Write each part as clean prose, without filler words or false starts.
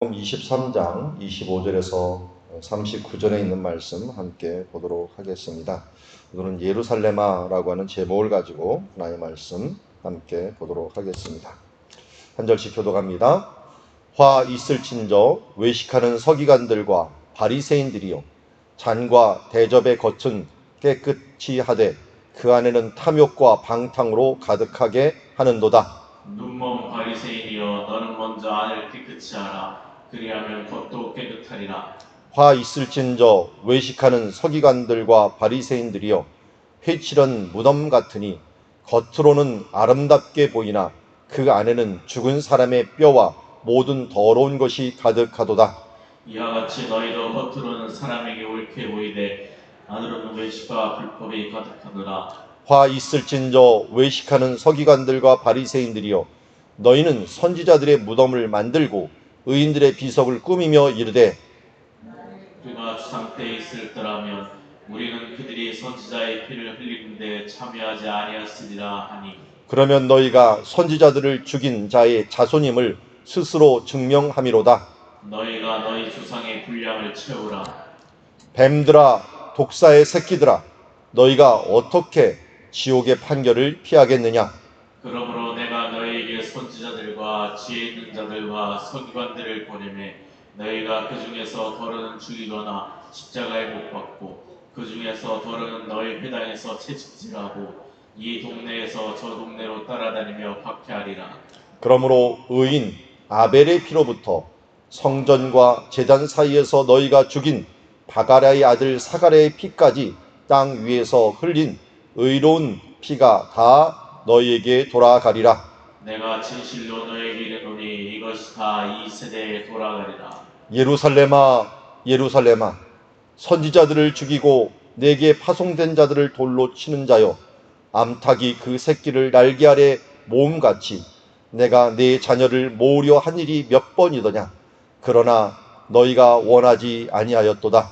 23장 25절에서 39절에 있는 말씀 함께 보도록 하겠습니다. 오늘은 예루살렘아라고 하는 제목을 가지고 하나님의 말씀 함께 보도록 하겠습니다. 한 절씩 교독합니다. 화 있을진저 외식하는 서기관들과 바리새인들이요, 잔과 대접의 겉은 깨끗이 하되 그 안에는 탐욕과 방탕으로 가득하게 하는도다. 눈먼 바리새인이여, 너는 먼저 안을 깨끗이 하라. 그리하면 겉도 깨끗하리라. 화 있을진저 외식하는 서기관들과 바리새인들이여, 회칠한 무덤 같으니 겉으로는 아름답게 보이나 그 안에는 죽은 사람의 뼈와 모든 더러운 것이 가득하도다. 이와 같이 너희도 겉으로는 사람에게 옳게 보이되 안으로는 외식과 불법이 가득하더라. 화 있을진저 외식하는 서기관들과 바리새인들이여, 너희는 선지자들의 무덤을 만들고 의인들의 비석을 꾸미며 이르되 우리가 주상 때에 있을 때라면 우리는 그들이 선지자의 피를 흘리는 데 참여하지 아니하였으리라 하니, 그러면 너희가 선지자들을 죽인 자의 자손임을 스스로 증명함이로다. 너희가 너희 조상의 분량을 채우라. 뱀들아, 독사의 새끼들아, 너희가 어떻게 지옥의 판결을 피하겠느냐? 그러므로 내가 너희에게 선지자들과 지혜 있는 자들과 서기관들을 보내매 너희가 그 중에서 더러는 죽이거나 십자가에 못 박고 그 중에서 더러는 너희 회당에서 채찍질하고 이 동네에서 저 동네로 따라다니며 박해하리라. 그러므로 의인 아벨의 피로부터 성전과 제단 사이에서 너희가 죽인 바가랴의 아들 사가랴의 피까지 땅 위에서 흘린 의로운 피가 다 너희에게 돌아가리라. 내가 진실로 너희에게 이르노니 이것이 다 이 세대에 돌아가리라. 예루살렘아, 예루살렘아, 선지자들을 죽이고 내게 파송된 자들을 돌로 치는 자여, 암탉이 그 새끼를 날개 아래 모음같이 내가 네 자녀를 모으려 한 일이 몇 번이더냐? 그러나 너희가 원하지 아니하였도다.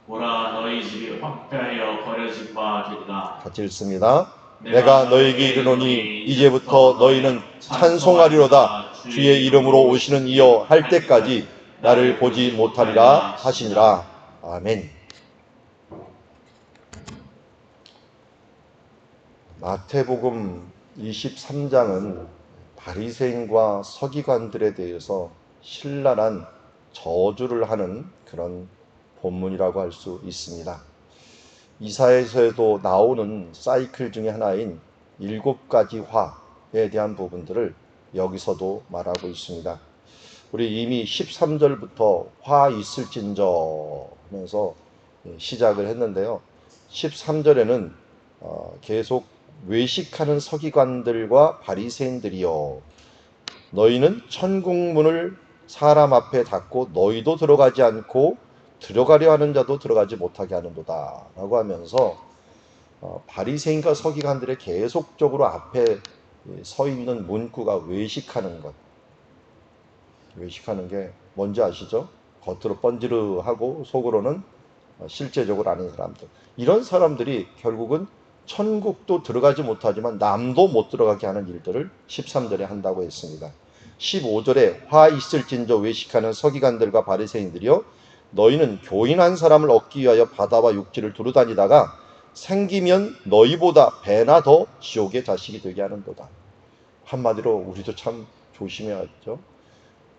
보라, 너희 집이 황폐하여 버려진 바 되리라. 같이 읽습니다. 내가 너희에게 이르노니 이제부터 너희는 찬송하리로다. 주의 이름으로 오시는 이여 할 때까지 나를 보지 못하리라 하시니라. 아멘. 마태복음 23장은 바리새인과 서기관들에 대해서 신랄한 저주를 하는 그런 본문이라고 할 수 있습니다. 이사야서에도 나오는 사이클 중에 하나인 7가지 화에 대한 부분들을 여기서도 말하고 있습니다. 우리 이미 13절부터 화 있을진저 하면서 시작을 했는데요. 13절에는 계속 외식하는 서기관들과 바리새인들이여, 너희는 천국문을 사람 앞에 닫고 너희도 들어가지 않고 들어가려 하는 자도 들어가지 못하게 하는도다 라고 하면서 바리새인과 서기관들의 계속적으로 앞에 서 있는 문구가 외식하는 것. 외식하는 게 뭔지 아시죠? 겉으로 번지르하고 속으로는 실제적으로 아닌 사람들. 이런 사람들이 결국은 천국도 들어가지 못하지만 남도 못 들어가게 하는 일들을 13절에 한다고 했습니다. 15절에 화 있을진저 외식하는 서기관들과 바리새인들이여, 너희는 교인한 사람을 얻기 위하여 바다와 육지를 두루다니다가 생기면 너희보다 배나 더 지옥의 자식이 되게 하는도다. 한마디로 우리도 참 조심해야죠.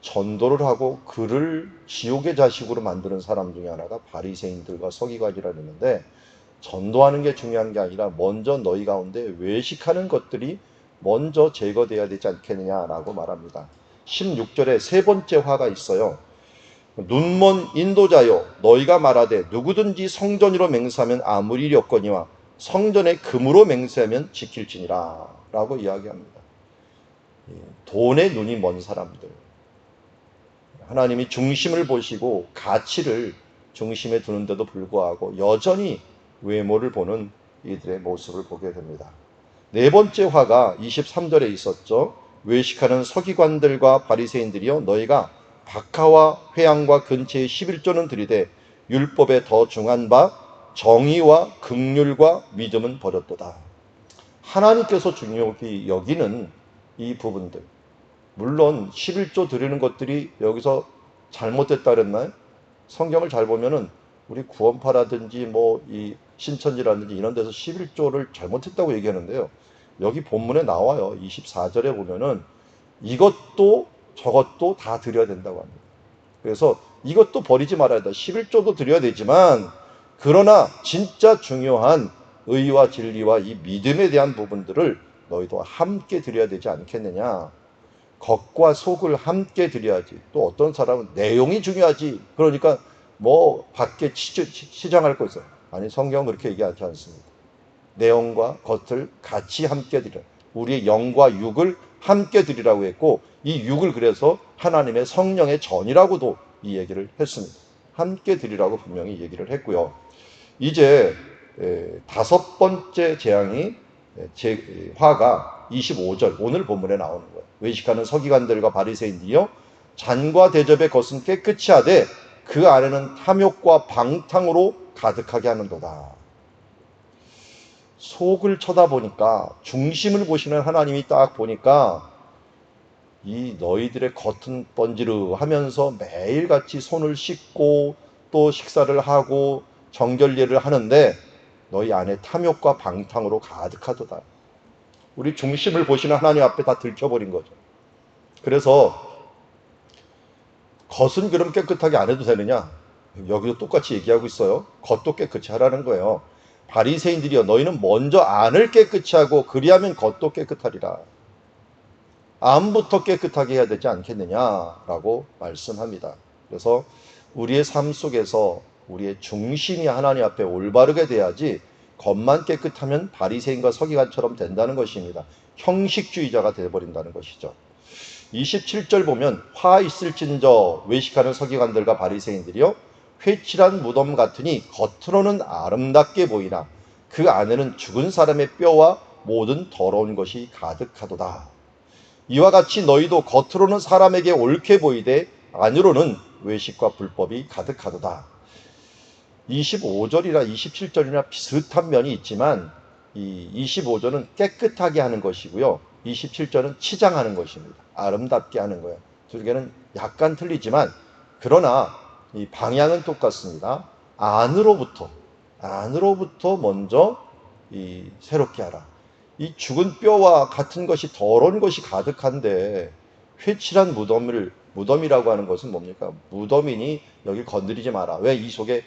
전도를 하고 그를 지옥의 자식으로 만드는 사람 중에 하나가 바리새인들과 서기관이라 그러는데, 전도하는 게 중요한 게 아니라 먼저 너희 가운데 외식하는 것들이 먼저 제거돼야 되지 않겠느냐라고 말합니다. 16절에 세 번째 화가 있어요. 눈먼 인도자여, 너희가 말하되 누구든지 성전으로 맹세하면 아무 일이 없거니와 성전의 금으로 맹세하면 지킬지니라 라고 이야기합니다. 돈에 눈이 먼 사람들, 하나님이 중심을 보시고 가치를 중심에 두는데도 불구하고 여전히 외모를 보는 이들의 모습을 보게 됩니다. 네 번째 화가 23절에 있었죠. 외식하는 서기관들과 바리새인들이여, 너희가 박하와 회양과 근처에 11조는 들이되 율법에 더 중한 바 정의와 긍휼과 믿음은 버렸도다. 하나님께서 중요히 여기는 이 부분들, 물론 11조 드리는 것들이 여기서 잘못됐다 그랬나요? 성경을 잘 보면은 우리 구원파라든지 뭐 이 신천지라든지 이런 데서 11조를 잘못했다고 얘기하는데요. 여기 본문에 나와요. 24절에 보면은 이것도 저것도 다 드려야 된다고 합니다. 그래서 이것도 버리지 말아야 돼. 11조도 드려야 되지만 그러나 진짜 중요한 의와 진리와 이 믿음에 대한 부분들을 너희도 함께 드려야 되지 않겠느냐. 겉과 속을 함께 드려야지. 또 어떤 사람은 내용이 중요하지. 그러니까 뭐 밖에 치장할 거 있어요. 아니 성경은 그렇게 얘기하지 않습니다. 내용과 겉을 같이 함께 드려. 우리의 영과 육을 함께 드리라고 했고 이 육을 그래서 하나님의 성령의 전이라고도 이 얘기를 했습니다. 함께 드리라고 분명히 얘기를 했고요. 이제 다섯 번째 재앙이 화가 25절 오늘 본문에 나오는 거예요. 외식하는 서기관들과 바리새인들이여 잔과 대접의 것은 깨끗이 하되 그 안에는 탐욕과 방탕으로 가득하게 하는도다. 속을 쳐다보니까 중심을 보시는 하나님이 딱 보니까 이 너희들의 겉은 번지르 하면서 매일같이 손을 씻고 또 식사를 하고 정결례를 하는데 너희 안에 탐욕과 방탕으로 가득하도다. 우리 중심을 보시는 하나님 앞에 다 들켜버린 거죠. 그래서 겉은 그럼 깨끗하게 안 해도 되느냐? 여기도 똑같이 얘기하고 있어요. 겉도 깨끗이 하라는 거예요. 바리새인들이여 너희는 먼저 안을 깨끗이 하고 그리하면 겉도 깨끗하리라. 안부터 깨끗하게 해야 되지 않겠느냐라고 말씀합니다. 그래서 우리의 삶 속에서 우리의 중심이 하나님 앞에 올바르게 돼야지 겉만 깨끗하면 바리새인과 서기관처럼 된다는 것입니다. 형식주의자가 되어버린다는 것이죠. 27절 보면 화 있을진저 외식하는 서기관들과 바리새인들이요 회칠한 무덤 같으니 겉으로는 아름답게 보이나 그 안에는 죽은 사람의 뼈와 모든 더러운 것이 가득하도다. 이와 같이 너희도 겉으로는 사람에게 옳게 보이되 안으로는 외식과 불법이 가득하도다. 25절이나 27절이나 비슷한 면이 있지만 이 25절은 깨끗하게 하는 것이고요. 27절은 치장하는 것입니다. 아름답게 하는 거예요. 두 개는 약간 틀리지만 그러나 이 방향은 똑같습니다. 안으로부터 먼저 이 새롭게 하라. 이 죽은 뼈와 같은 것이 더러운 것이 가득한데 회칠한 무덤이라고 하는 것은 뭡니까? 무덤이니 여기 건드리지 마라. 왜 이 속에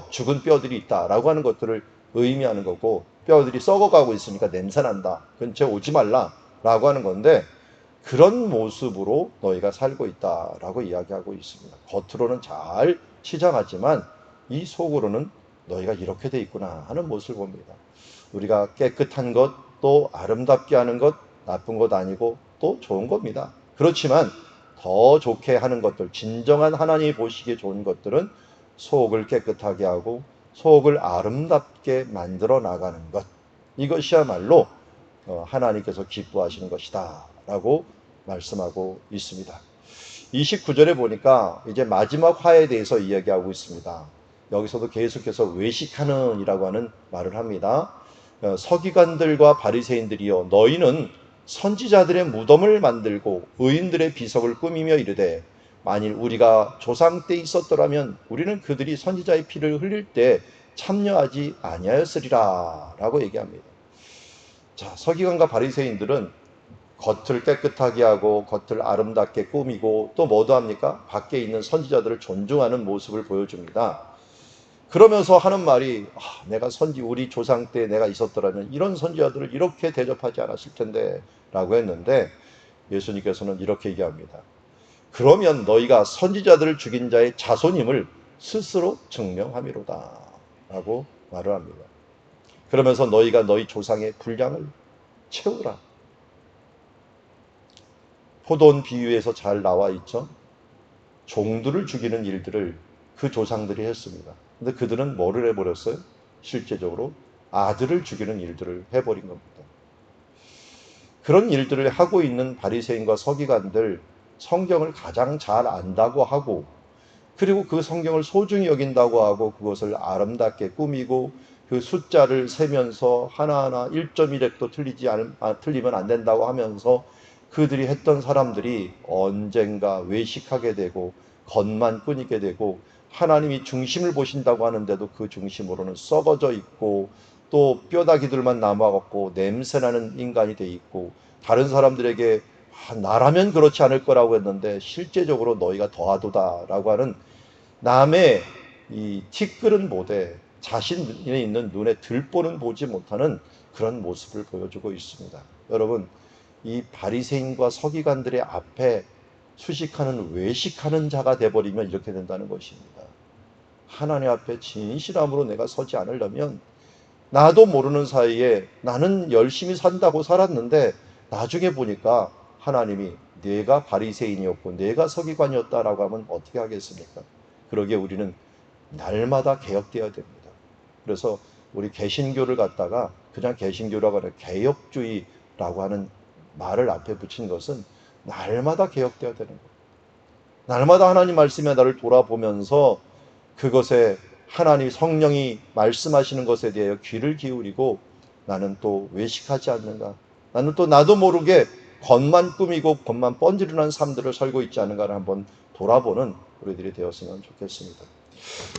죽은 뼈들이 있다라고 하는 것들을 의미하는 거고 뼈들이 썩어가고 있으니까 냄새난다. 근처에 오지 말라라고 하는 건데 그런 모습으로 너희가 살고 있다라고 이야기하고 있습니다. 겉으로는 잘 치장하지만 이 속으로는 너희가 이렇게 돼 있구나 하는 모습을 봅니다. 우리가 깨끗한 것, 또 아름답게 하는 것, 나쁜 것 아니고 또 좋은 겁니다. 그렇지만 더 좋게 하는 것들, 진정한 하나님이 보시기에 좋은 것들은 속을 깨끗하게 하고 속을 아름답게 만들어 나가는 것. 이것이야말로 하나님께서 기뻐하시는 것이다 라고 말씀하고 있습니다. 29절에 보니까 이제 마지막 화에 대해서 이야기하고 있습니다. 여기서도 계속해서 외식하는 이라고 하는 말을 합니다. 서기관들과 바리새인들이여 너희는 선지자들의 무덤을 만들고 의인들의 비석을 꾸미며 이르되 만일 우리가 조상 때 있었더라면 우리는 그들이 선지자의 피를 흘릴 때 참여하지 아니하였으리라 라고 얘기합니다. 자, 서기관과 바리새인들은 겉을 깨끗하게 하고 겉을 아름답게 꾸미고 또 뭐도 합니까? 밖에 있는 선지자들을 존중하는 모습을 보여줍니다. 그러면서 하는 말이 내가 우리 조상 때 내가 있었더라면 이런 선지자들을 이렇게 대접하지 않았을 텐데 라고 했는데 예수님께서는 이렇게 얘기합니다. 그러면 너희가 선지자들을 죽인 자의 자손임을 스스로 증명함이로다 라고 말을 합니다. 그러면서 너희가 너희 조상의 분량을 채우라. 포도원 비유에서 잘 나와 있죠. 종들을 죽이는 일들을 그 조상들이 했습니다. 근데 그들은 뭐를 해버렸어요? 실제적으로 아들을 죽이는 일들을 해버린 겁니다. 그런 일들을 하고 있는 바리새인과 서기관들 성경을 가장 잘 안다고 하고 그리고 그 성경을 소중히 여긴다고 하고 그것을 아름답게 꾸미고 그 숫자를 세면서 하나하나 1.1획도 틀리면 안 된다고 하면서 그들이 했던 사람들이 언젠가 외식하게 되고 겉만 꾸미게 되고 하나님이 중심을 보신다고 하는데도 그 중심으로는 썩어져 있고 또 뼈다귀들만 남아갖고 냄새나는 인간이 돼 있고 다른 사람들에게 나라면 그렇지 않을 거라고 했는데 실제적으로 너희가 더하도다라고 하는 남의 이 티끌은 보되 자신에 있는 눈에 들보는 보지 못하는 그런 모습을 보여주고 있습니다. 여러분, 이 바리새인과 서기관들의 앞에 수식하는 외식하는 자가 돼버리면 이렇게 된다는 것입니다. 하나님 앞에 진실함으로 내가 서지 않으려면 나도 모르는 사이에 나는 열심히 산다고 살았는데 나중에 보니까 하나님이 내가 바리새인이었고 내가 서기관이었다라고 하면 어떻게 하겠습니까? 그러기에 우리는 날마다 개혁되어야 됩니다. 그래서 우리 개신교를 갖다가 그냥 개신교라고 하는 개혁주의라고 하는 말을 앞에 붙인 것은 날마다 개혁되어야 되는 거예요. 날마다 하나님 말씀에 나를 돌아보면서 그것에 하나님 성령이 말씀하시는 것에 대하여 귀를 기울이고 나는 또 외식하지 않는가? 나는 또 나도 모르게 겉만 꾸미고 겉만 번지르는 삶들을 살고 있지 않은가를 한번 돌아보는 우리들이 되었으면 좋겠습니다.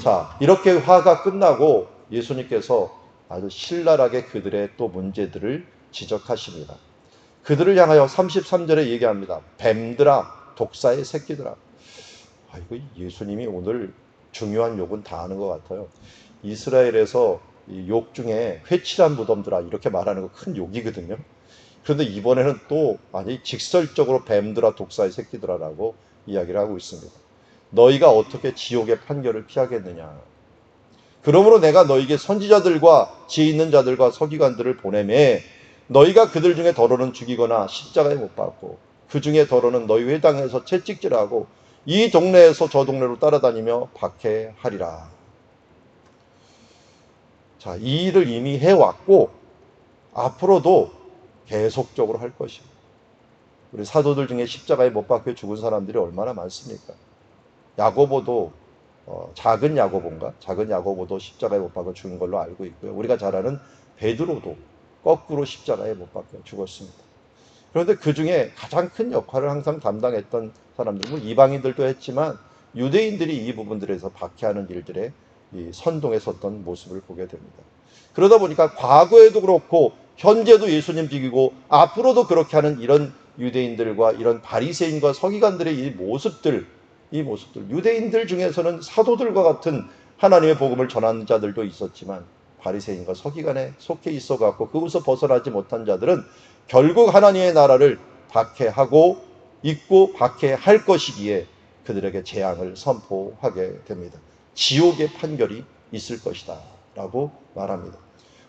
자, 이렇게 화가 끝나고 예수님께서 아주 신랄하게 그들의 또 문제들을 지적하십니다. 그들을 향하여 33절에 얘기합니다. 뱀들아, 독사의 새끼들아. 이거 예수님이 오늘 중요한 욕은 다 하는 것 같아요. 이스라엘에서 욕 중에 회칠한 무덤들아 이렇게 말하는 거 큰 욕이거든요. 그런데 이번에는 또 아니 직설적으로 뱀들아 독사의 새끼들아라고 이야기를 하고 있습니다. 너희가 어떻게 지옥의 판결을 피하겠느냐. 그러므로 내가 너희에게 선지자들과 지혜 있는 자들과 서기관들을 보내매 너희가 그들 중에 더러는 죽이거나 십자가에 못 박고 그 중에 더러는 너희 회당에서 채찍질하고 이 동네에서 저 동네로 따라다니며 박해하리라. 자, 이 일을 이미 해왔고 앞으로도 계속적으로 할 것입니다. 우리 사도들 중에 십자가에 못 박혀 죽은 사람들이 얼마나 많습니까? 야고보도 작은 야고보도 십자가에 못 박혀 죽은 걸로 알고 있고요. 우리가 잘 아는 베드로도 거꾸로 십자가에 못 박혀 죽었습니다. 그런데 그 중에 가장 큰 역할을 항상 담당했던 사람들, 뭐 이방인들도 했지만 유대인들이 이 부분들에서 박해하는 일들에 이 선동에 섰던 모습을 보게 됩니다. 그러다 보니까 과거에도 그렇고 현재도 예수님 비기고 앞으로도 그렇게 하는 이런 유대인들과 이런 바리새인과 서기관들의 이 모습들, 유대인들 중에서는 사도들과 같은 하나님의 복음을 전하는 자들도 있었지만 바리새인과 서기관에 속해 있어갖고 그곳에서 벗어나지 못한 자들은 결국 하나님의 나라를 박해하고 있고 박해할 것이기에 그들에게 재앙을 선포하게 됩니다. 지옥의 판결이 있을 것이다 라고 말합니다.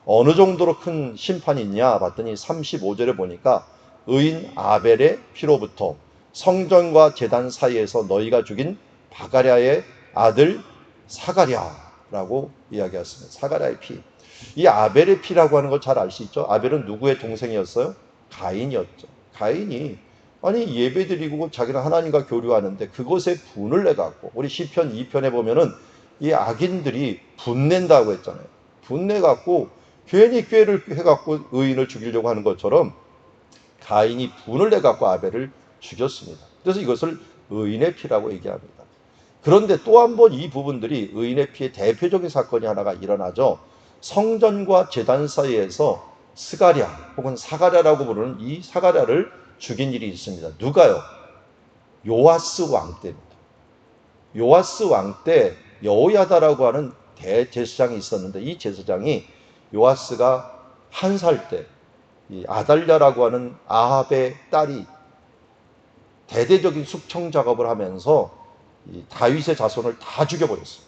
어느 정도로 큰 심판이 있냐 봤더니 35절에 보니까 의인 아벨의 피로부터 성전과 제단 사이에서 너희가 죽인 바가랴의 아들 사가랴라고 이야기했습니다. 사가랴의 피. 이 아벨의 피라고 하는 걸 잘 알 수 있죠? 아벨은 누구의 동생이었어요? 가인이었죠. 가인이 아니 예배드리고 자기는 하나님과 교류하는데 그것에 분을 내갖고 우리 시편 2편에 보면은 이 악인들이 분낸다고 했잖아요. 분내갖고 괜히 꾀를 해갖고 의인을 죽이려고 하는 것처럼 가인이 분을 내갖고 아벨을 죽였습니다. 그래서 이것을 의인의 피라고 얘기합니다. 그런데 또 한 번 이 부분들이 의인의 피의 대표적인 사건이 하나가 일어나죠. 성전과 제단 사이에서 스가랴 혹은 사가랴라고 부르는 이 사가랴를 죽인 일이 있습니다. 누가요? 요아스 왕 때입니다. 요아스 왕 때 여호야다라고 하는 대제사장이 있었는데 이 제사장이 요아스가 1살 때 이 아달랴라고 하는 아합의 딸이 대대적인 숙청 작업을 하면서 이 다윗의 자손을 다 죽여버렸어요.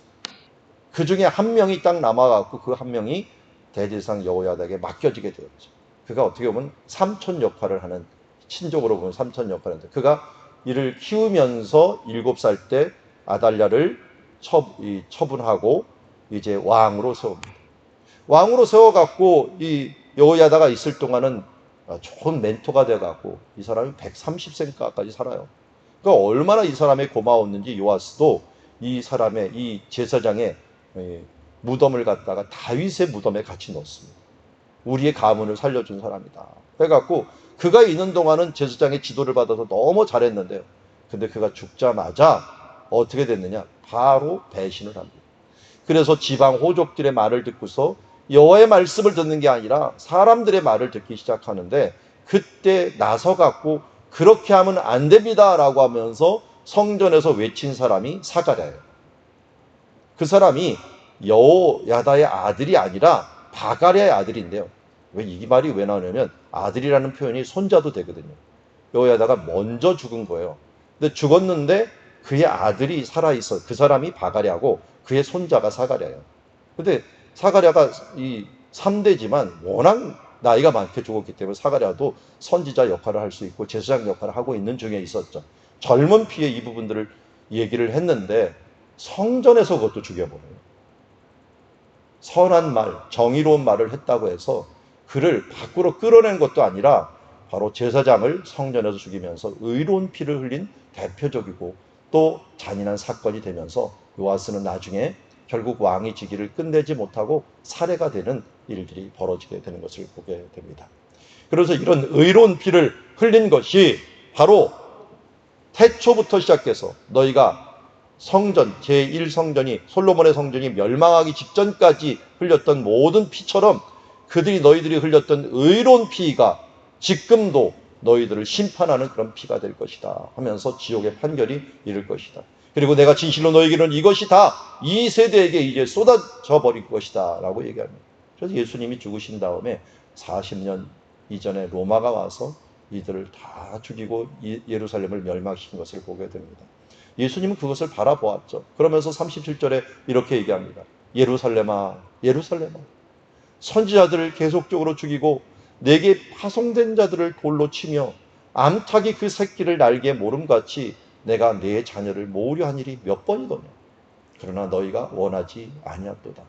그 중에 한 명이 딱 남아갖고 그 한 명이 대제사장 여호야다에게 맡겨지게 되었죠. 그가 어떻게 보면 삼촌 역할을 하는, 친족으로 보면 삼촌 역할을 하는데 그가 이를 키우면서 7살 때 아달랴를 처분하고 이제 왕으로 세웁니다. 왕으로 세워갖고 이 여호야다가 있을 동안은 좋은 멘토가 돼갖고 이 사람이 130세까지 살아요. 그러니까 얼마나 이 사람의 고마웠는지 요아스도 이 사람의 이 제사장의 무덤을 갖다가 다윗의 무덤에 같이 넣었습니다. 우리의 가문을 살려준 사람이다. 그래갖고 그가 있는 동안은 제사장의 지도를 받아서 너무 잘했는데요. 근데 그가 죽자마자 어떻게 됐느냐? 바로 배신을 합니다. 그래서 지방 호족들의 말을 듣고서 여호와의 말씀을 듣는 게 아니라 사람들의 말을 듣기 시작하는데, 그때 나서 갖고 그렇게 하면 안 됩니다라고 하면서 성전에서 외친 사람이 사가랴예요. 그 사람이 여호야다의 아들이 아니라 바가랴의 아들인데요. 왜 이 말이 왜 나오냐면 아들이라는 표현이 손자도 되거든요. 여호야다가 먼저 죽은 거예요. 근데 죽었는데 그의 아들이 살아있어. 그 사람이 바가랴고 그의 손자가 사가랴예요. 근데 사가랴가 이 3대지만 워낙 나이가 많게 죽었기 때문에 사가랴도 선지자 역할을 할 수 있고 제사장 역할을 하고 있는 중에 있었죠. 젊은 피에 이 부분들을 얘기를 했는데 성전에서 그것도 죽여버려요. 선한 말, 정의로운 말을 했다고 해서 그를 밖으로 끌어낸 것도 아니라 바로 제사장을 성전에서 죽이면서 의로운 피를 흘린 대표적이고 또 잔인한 사건이 되면서 요아스는 나중에 결국 왕이 즉위를 끝내지 못하고 살해가 되는 일들이 벌어지게 되는 것을 보게 됩니다. 그래서 이런 의로운 피를 흘린 것이 바로 태초부터 시작해서 너희가 성전, 제1성전이 솔로몬의 성전이 멸망하기 직전까지 흘렸던 모든 피처럼 너희들이 흘렸던 의로운 피가 지금도 너희들을 심판하는 그런 피가 될 것이다 하면서 지옥의 판결이 이를 것이다. 그리고 내가 진실로 너희에게는 이것이 다 이 세대에게 이제 쏟아져 버릴 것이다 라고 얘기합니다. 그래서 예수님이 죽으신 다음에 40년 이전에 로마가 와서 이들을 다 죽이고 예루살렘을 멸망시킨 것을 보게 됩니다. 예수님은 그것을 바라보았죠. 그러면서 37절에 이렇게 얘기합니다. 예루살렘아, 예루살렘아, 선지자들을 계속적으로 죽이고 내게 파송된 자들을 돌로 치며 암탉이 그 새끼를 날개 모름같이 내가 내 자녀를 모으려 한 일이 몇 번이더냐. 그러나 너희가 원하지 아니하도다.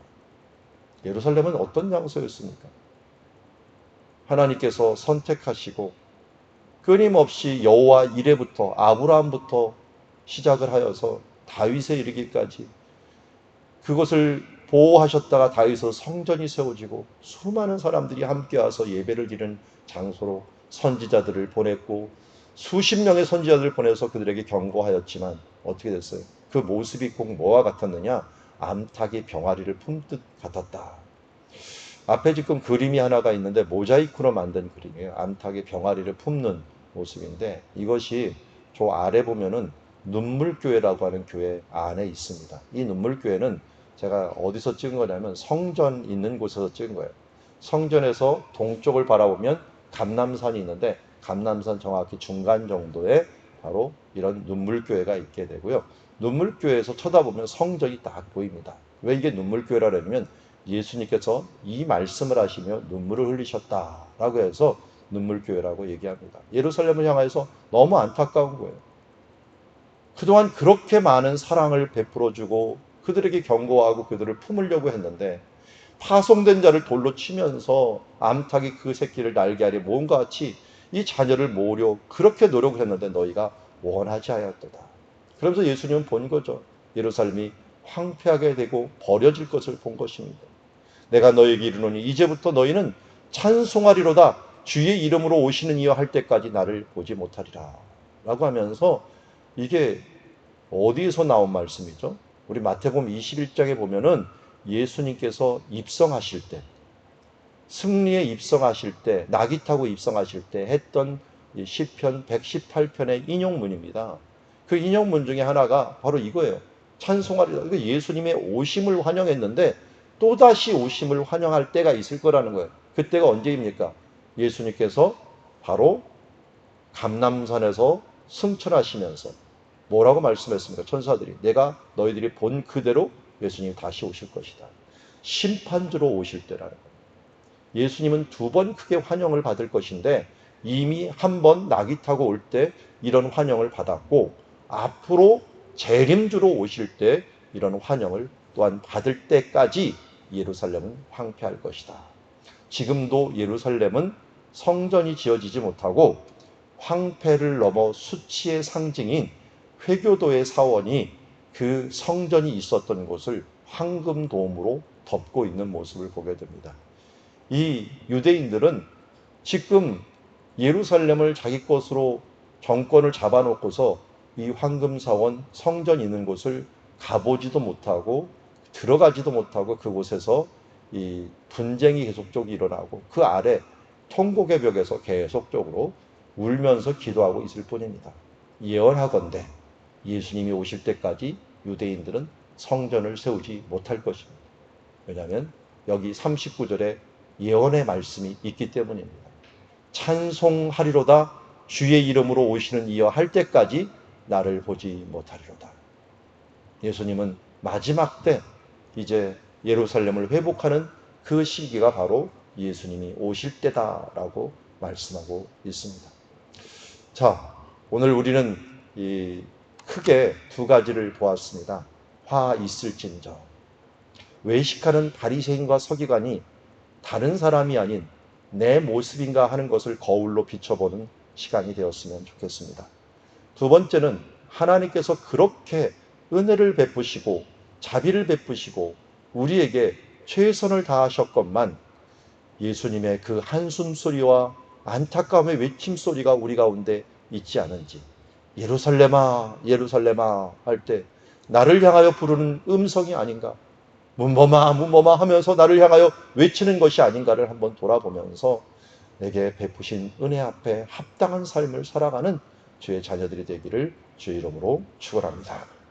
예루살렘은 어떤 장소였습니까? 하나님께서 선택하시고 끊임없이 여호와 이래부터 아브라함부터 시작을 하여서 다윗에 이르기까지 그것을 보호하셨다가 다윗의 성전이 세워지고 수많은 사람들이 함께 와서 예배를 드리는 장소로 선지자들을 보냈고 수십 명의 선지자들을 보내서 그들에게 경고하였지만 어떻게 됐어요? 그 모습이 꼭 뭐와 같았느냐? 암탉이 병아리를 품듯 같았다. 앞에 지금 그림이 하나가 있는데 모자이크로 만든 그림이에요. 암탉이 병아리를 품는 모습인데 이것이 저 아래 보면은 눈물교회라고 하는 교회 안에 있습니다. 이 눈물교회는 제가 어디서 찍은 거냐면 성전 있는 곳에서 찍은 거예요. 성전에서 동쪽을 바라보면 감람산이 있는데 감람산 정확히 중간 정도에 바로 이런 눈물교회가 있게 되고요. 눈물교회에서 쳐다보면 성전이 딱 보입니다. 왜 이게 눈물교회라 그러냐면 예수님께서 이 말씀을 하시며 눈물을 흘리셨다라고 해서 눈물교회라고 얘기합니다. 예루살렘을 향해서 너무 안타까운 거예요. 그동안 그렇게 많은 사랑을 베풀어주고 그들에게 경고하고 그들을 품으려고 했는데 파송된 자를 돌로 치면서 암탉이 그 새끼를 날개 아래 모음과 같이 이 자녀를 모으려 그렇게 노력을 했는데 너희가 원하지 하였도다. 그러면서 예수님은 본 거죠. 예루살렘이 황폐하게 되고 버려질 것을 본 것입니다. 내가 너에게 이르노니 이제부터 너희는 찬송하리로다. 주의 이름으로 오시는 이여 할 때까지 나를 보지 못하리라. 라고 하면서 이게 어디에서 나온 말씀이죠? 우리 마태복음 21장에 보면은 예수님께서 입성하실 때, 승리에 입성하실 때, 낙이 타고 입성하실 때 했던 시편 118편의 인용문입니다. 그 인용문 중에 하나가 바로 이거예요. 찬송하리라. 예수님의 오심을 환영했는데 또다시 오심을 환영할 때가 있을 거라는 거예요. 그때가 언제입니까? 예수님께서 바로 감람산에서 승천하시면서 뭐라고 말씀했습니까? 천사들이 내가 너희들이 본 그대로 예수님이 다시 오실 것이다. 심판주로 오실 때라는 거예요. 예수님은 두 번 크게 환영을 받을 것인데 이미 한 번 낙이 타고 올 때 이런 환영을 받았고 앞으로 재림주로 오실 때 이런 환영을 또한 받을 때까지 예루살렘은 황폐할 것이다. 지금도 예루살렘은 성전이 지어지지 못하고 황폐를 넘어 수치의 상징인 회교도의 사원이 그 성전이 있었던 곳을 황금돔으로 덮고 있는 모습을 보게 됩니다. 이 유대인들은 지금 예루살렘을 자기 것으로 정권을 잡아놓고서 이 황금사원 성전 있는 곳을 가보지도 못하고 들어가지도 못하고 그곳에서 이 분쟁이 계속적으로 일어나고 그 아래 통곡의 벽에서 계속적으로 울면서 기도하고 있을 뿐입니다. 예언하건대 예수님이 오실 때까지 유대인들은 성전을 세우지 못할 것입니다. 왜냐하면 여기 39절에 예언의 말씀이 있기 때문입니다. 찬송하리로다 주의 이름으로 오시는 이여 할 때까지 나를 보지 못하리로다. 예수님은 마지막 때 이제 예루살렘을 회복하는 그 시기가 바로 예수님이 오실 때다라고 말씀하고 있습니다. 자, 오늘 우리는 크게 두 가지를 보았습니다. 화 있을진저. 외식하는 바리새인과 서기관이 다른 사람이 아닌 내 모습인가 하는 것을 거울로 비춰보는 시간이 되었으면 좋겠습니다. 두 번째는 하나님께서 그렇게 은혜를 베푸시고 자비를 베푸시고 우리에게 최선을 다하셨건만 예수님의 그 한숨 소리와 안타까움의 외침 소리가 우리 가운데 있지 않은지, 예루살렘아 예루살렘아 할 때 나를 향하여 부르는 음성이 아닌가, 문범아 문범아 하면서 나를 향하여 외치는 것이 아닌가를 한번 돌아보면서 내게 베푸신 은혜 앞에 합당한 삶을 살아가는 주의 자녀들이 되기를 주의 이름으로 축원합니다.